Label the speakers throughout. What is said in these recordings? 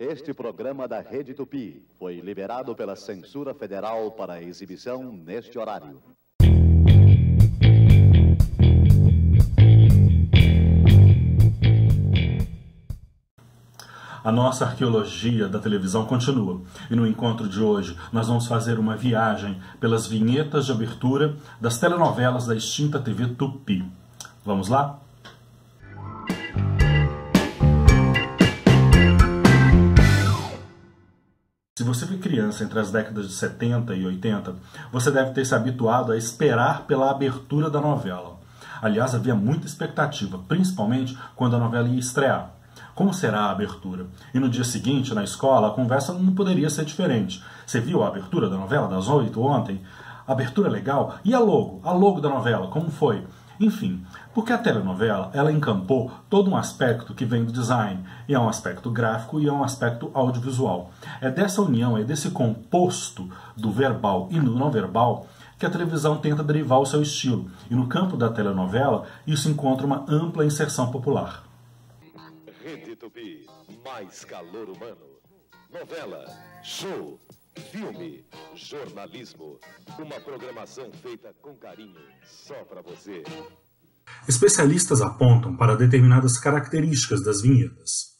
Speaker 1: Este programa da Rede Tupi foi liberado pela Censura Federal para exibição neste horário.
Speaker 2: A nossa arqueologia da televisão continua, e no encontro de hoje nós vamos fazer uma viagem pelas vinhetas de abertura das telenovelas da extinta TV Tupi. Vamos lá? Se você foi criança entre as décadas de 70 e 80, você deve ter se habituado a esperar pela abertura da novela. Aliás, havia muita expectativa, principalmente quando a novela ia estrear. Como será a abertura? E no dia seguinte, na escola, a conversa não poderia ser diferente. Você viu a abertura da novela das 8 ontem? Abertura legal? E a logo da novela, como foi? Enfim, porque a telenovela, ela encampou todo um aspecto que vem do design, e é um aspecto gráfico e é um aspecto audiovisual. É dessa união, é desse composto do verbal e do não verbal que a televisão tenta derivar o seu estilo. E no campo da telenovela, isso encontra uma ampla inserção popular.
Speaker 3: Rede Tupi, mais calor humano. Novela, show, filme, jornalismo. Uma programação feita com carinho, só para você.
Speaker 2: Especialistas apontam para determinadas características das vinhetas: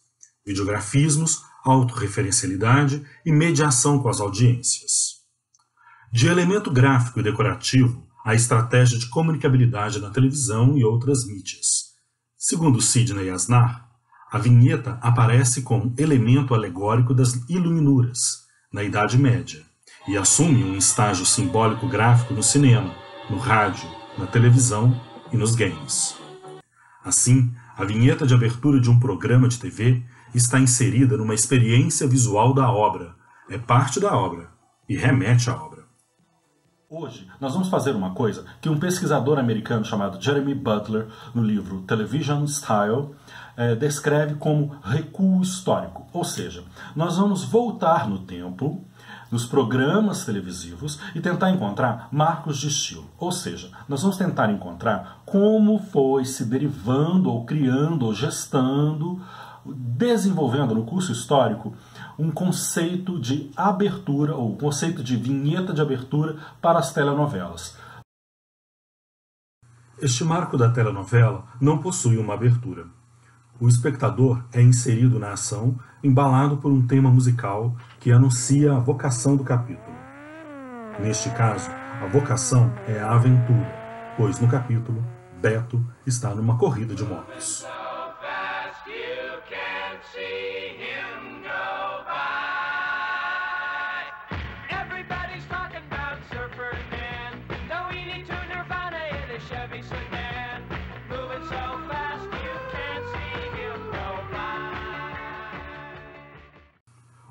Speaker 2: videografismos, autorreferencialidade e mediação com as audiências. De elemento gráfico e decorativo, a estratégia de comunicabilidade na televisão e outras mídias. Segundo Sidney Asnar, a vinheta aparece como elemento alegórico das iluminuras, na Idade Média, e assume um estágio simbólico gráfico no cinema, no rádio, na televisão e nos games. Assim, a vinheta de abertura de um programa de TV está inserida numa experiência visual da obra, é parte da obra e remete à obra. Hoje, nós vamos fazer uma coisa que um pesquisador americano chamado Jeremy Butler, no livro Television Style, descreve como recuo histórico. Ou seja, nós vamos voltar no tempo, nos programas televisivos, e tentar encontrar marcos de estilo. Ou seja, nós vamos tentar encontrar como foi se derivando, ou criando, ou gestando, desenvolvendo no curso histórico um conceito de abertura, ou um conceito de vinheta de abertura para as telenovelas. Este marco da telenovela não possui uma abertura. O espectador é inserido na ação, embalado por um tema musical que anuncia a vocação do capítulo. Neste caso, a vocação é a aventura, pois no capítulo, Beto está numa corrida de motos.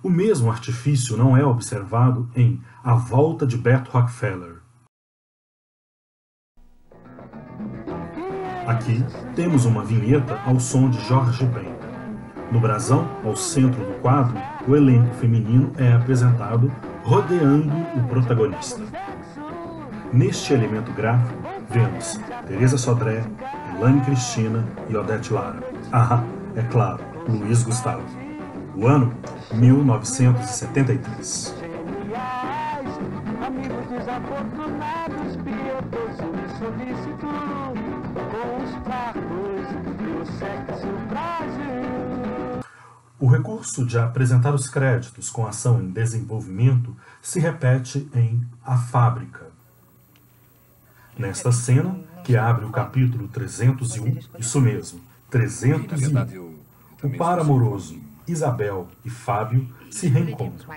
Speaker 2: O mesmo artifício não é observado em A Volta de Beto Rockefeller. Aqui temos uma vinheta ao som de Jorge Ben. No brasão, ao centro do quadro, o elenco feminino é apresentado rodeando o protagonista. Neste elemento gráfico, vemos Teresa Sodré, Elaine Cristina e Odete Lara. Ah, é claro, Luiz Gustavo. O ano 1973. O recurso de apresentar os créditos com ação em desenvolvimento se repete em A Fábrica. Nesta cena, que abre o capítulo 301, isso mesmo, 301, o par amoroso Isabel e Fábio se reencontram.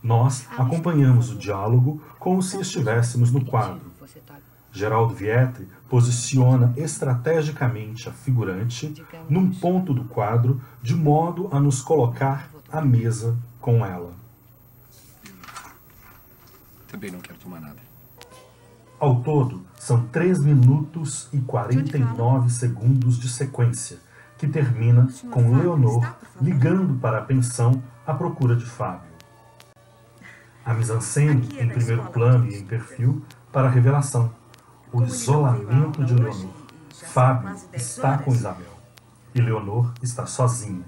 Speaker 2: Nós acompanhamos o diálogo como se estivéssemos no quadro. Geraldo Vietri posiciona estrategicamente a figurante num ponto do quadro de modo a nos colocar à mesa com ela.
Speaker 4: Também não quero tomar nada.
Speaker 2: Ao todo, são 3 minutos e 49 segundos de sequência, que termina com Leonor ligando para a pensão à procura de Fábio. A mise-en-scène em primeiro plano e em perfil para a revelação, o isolamento de Leonor. Fábio está com Isabel e Leonor está sozinha.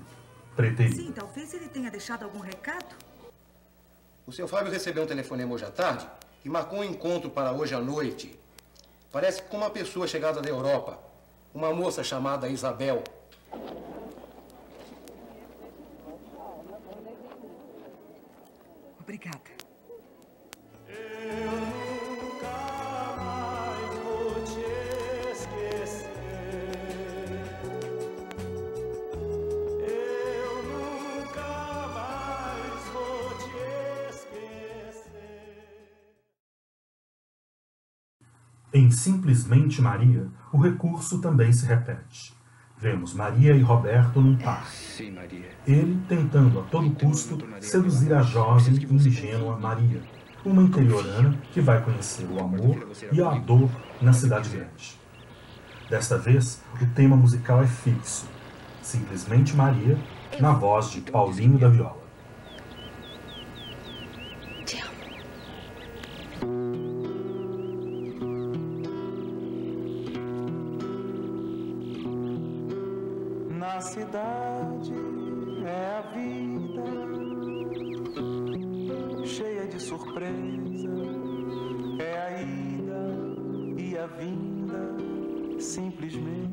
Speaker 2: preterido.
Speaker 5: Sim, talvez ele tenha deixado algum recado.
Speaker 6: O seu Fábio recebeu um telefonema hoje à tarde e marcou um encontro para hoje à noite. Parece que com uma pessoa chegada da Europa, uma moça chamada Isabel.
Speaker 5: Obrigada.
Speaker 2: Em Simplesmente Maria, o recurso também se repete. Vemos Maria e Roberto num parque.
Speaker 4: Sim, Maria.
Speaker 2: Ele tentando a todo custo seduzir a jovem e ingênua Maria, uma interiorana que vai conhecer o amor e a dor na cidade grande. Desta vez, o tema musical é fixo. Simplesmente Maria, na voz de Paulinho da Viola.
Speaker 5: Te amo.
Speaker 7: Na cidade é a vida, cheia de surpresa, é a ida e a vinda, simplesmente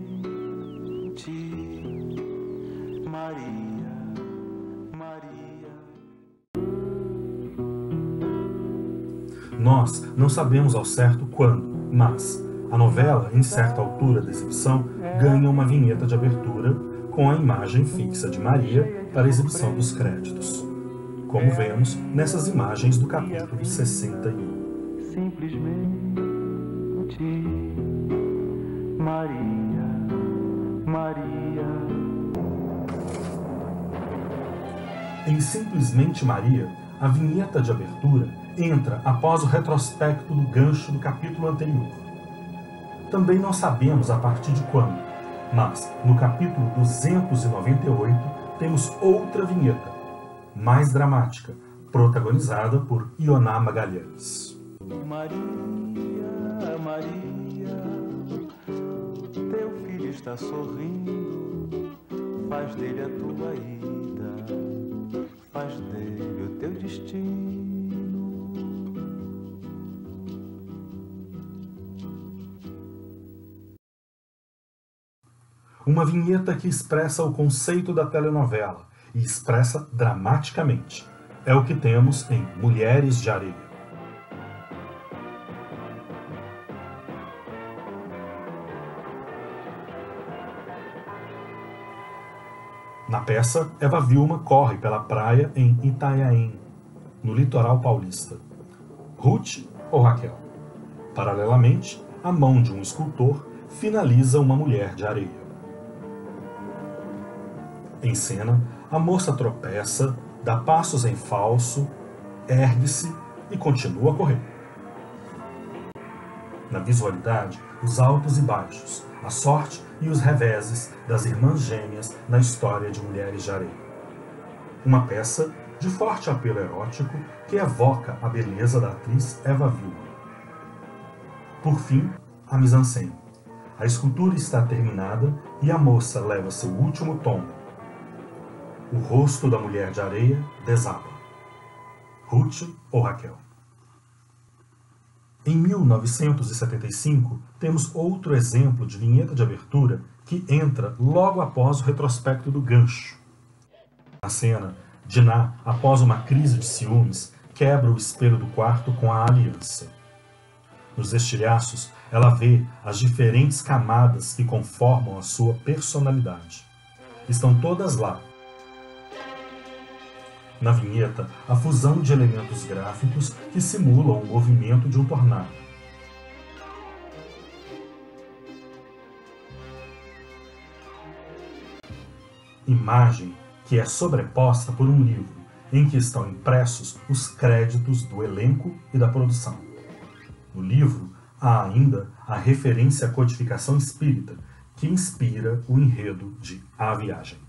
Speaker 7: Maria, Maria.
Speaker 2: Nós não sabemos ao certo quando, mas a novela, em certa altura da exibição, ganha uma vinheta de abertura com a imagem fixa de Maria para a exibição dos créditos, como vemos nessas imagens do capítulo 61.
Speaker 7: Simplesmente Maria, Maria.
Speaker 2: Em Simplesmente Maria, a vinheta de abertura entra após o retrospecto do gancho do capítulo anterior. Também não sabemos a partir de quando, mas no capítulo 298 temos outra vinheta, mais dramática, protagonizada por Ioná Magalhães.
Speaker 7: Maria, Maria, teu filho está sorrindo, faz dele a tua ida, faz dele o teu destino.
Speaker 2: Uma vinheta que expressa o conceito da telenovela e expressa dramaticamente. É o que temos em Mulheres de Areia. Na peça, Eva Vilma corre pela praia em Itanhaém, no litoral paulista. Ruth ou Raquel? Paralelamente, a mão de um escultor finaliza uma mulher de areia. Em cena, a moça tropeça, dá passos em falso, ergue-se e continua a correr. Na visualidade, os altos e baixos, a sorte e os reveses das irmãs gêmeas na história de Mulheres de Areia. Uma peça de forte apelo erótico que evoca a beleza da atriz Eva Vilma. Por fim, a mise-en-scène. A escultura está terminada e a moça leva seu último tombo. O rosto da mulher de areia desaba. Ruth ou Raquel? Em 1975, temos outro exemplo de vinheta de abertura que entra logo após o retrospecto do gancho. Na cena, Diná, após uma crise de ciúmes, quebra o espelho do quarto com a aliança. Nos estilhaços, ela vê as diferentes camadas que conformam a sua personalidade. Estão todas lá. Na vinheta, a fusão de elementos gráficos que simulam o movimento de um tornado. Imagem que é sobreposta por um livro, em que estão impressos os créditos do elenco e da produção. No livro, há ainda a referência à codificação espírita, que inspira o enredo de A Viagem.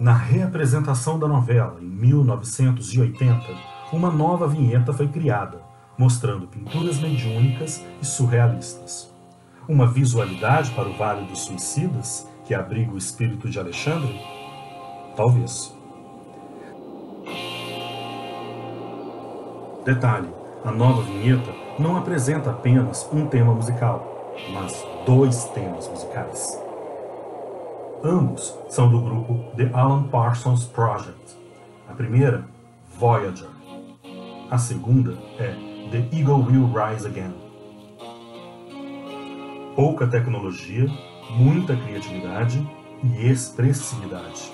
Speaker 2: Na reapresentação da novela, em 1980, uma nova vinheta foi criada, mostrando pinturas mediúnicas e surrealistas. Uma visualidade para o Vale dos Suicidas, que abriga o espírito de Alexandre? Talvez. Detalhe, a nova vinheta não apresenta apenas um tema musical, mas 2 temas musicais. Ambos são do grupo The Alan Parsons Project. A primeira, Voyager. A segunda é The Eagle Will Rise Again. Pouca tecnologia, muita criatividade e expressividade.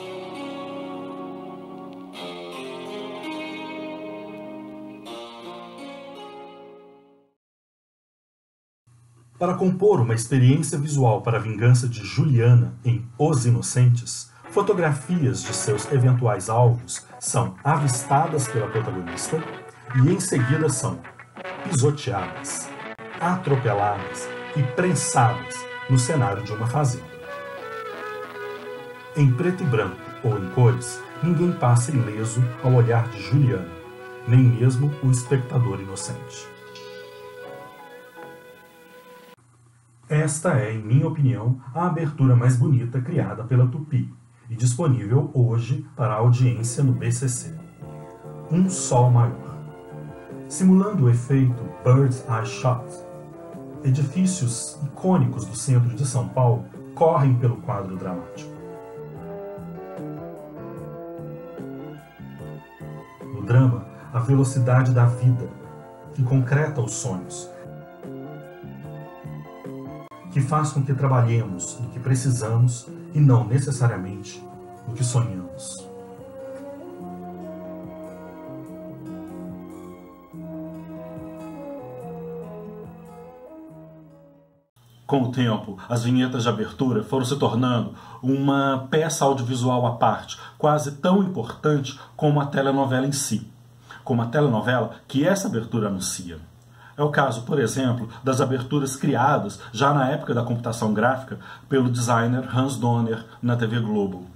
Speaker 2: Para compor uma experiência visual para a vingança de Juliana em Os Inocentes, fotografias de seus eventuais alvos são avistadas pela protagonista e em seguida são pisoteadas, atropeladas e prensadas no cenário de uma fazenda. Em preto e branco ou em cores, ninguém passa ileso ao olhar de Juliana, nem mesmo o espectador inocente. Esta é, em minha opinião, a abertura mais bonita criada pela Tupi e disponível hoje para a audiência no BCC. Um sol maior. Simulando o efeito Bird's Eye Shot, edifícios icônicos do centro de São Paulo correm pelo quadro dramático. No drama, a velocidade da vida, que concreta os sonhos, que faz com que trabalhemos no que precisamos e não necessariamente no que sonhamos. Com o tempo, as vinhetas de abertura foram se tornando uma peça audiovisual à parte, quase tão importante como a telenovela em si, como a telenovela que essa abertura anuncia. É o caso, por exemplo, das aberturas criadas já na época da computação gráfica pelo designer Hans Donner na TV Globo.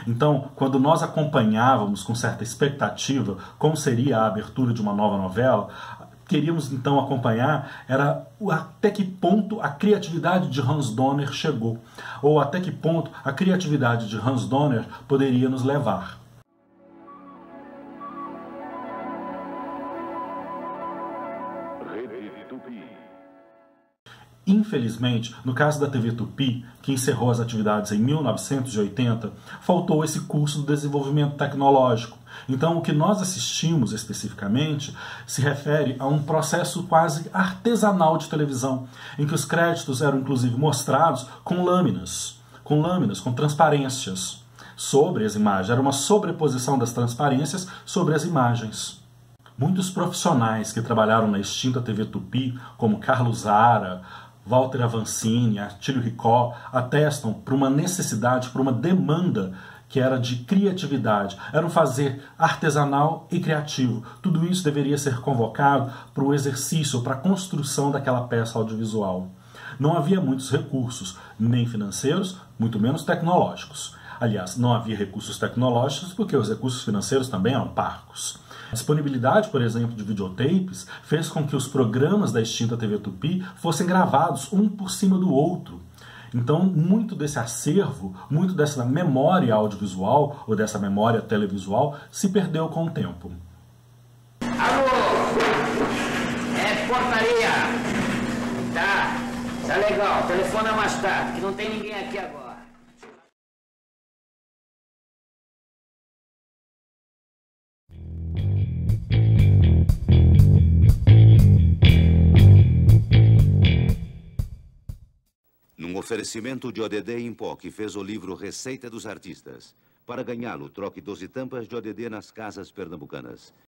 Speaker 2: Então, quando nós acompanhávamos com certa expectativa como seria a abertura de uma nova novela, queríamos então acompanhar era até que ponto a criatividade de Hans Donner chegou, ou até que ponto a criatividade de Hans Donner poderia nos levar. Infelizmente, no caso da TV Tupi, que encerrou as atividades em 1980, faltou esse curso de desenvolvimento tecnológico. Então, o que nós assistimos especificamente se refere a um processo quase artesanal de televisão, em que os créditos eram inclusive mostrados com lâminas, com transparências sobre as imagens. Era uma sobreposição das transparências sobre as imagens. Muitos profissionais que trabalharam na extinta TV Tupi, como Carlos Zara, Walter Avancini, Artílio Ricó, atestam por uma necessidade, por uma demanda que era de criatividade. Era um fazer artesanal e criativo. Tudo isso deveria ser convocado para o exercício, para a construção daquela peça audiovisual. Não havia muitos recursos, nem financeiros, muito menos tecnológicos. Aliás, não havia recursos tecnológicos porque os recursos financeiros também eram parcos. A disponibilidade, por exemplo, de videotapes fez com que os programas da extinta TV Tupi fossem gravados um por cima do outro. Então, muito desse acervo, muito dessa memória audiovisual ou dessa memória televisual se perdeu com o tempo.
Speaker 8: Alô? É portaria. Tá legal. Telefona mais tarde, que não tem ninguém aqui agora.
Speaker 9: Num oferecimento de ODD em pó, que fez o livro Receita dos Artistas. Para ganhá-lo, troque 12 tampas de ODD nas casas pernambucanas.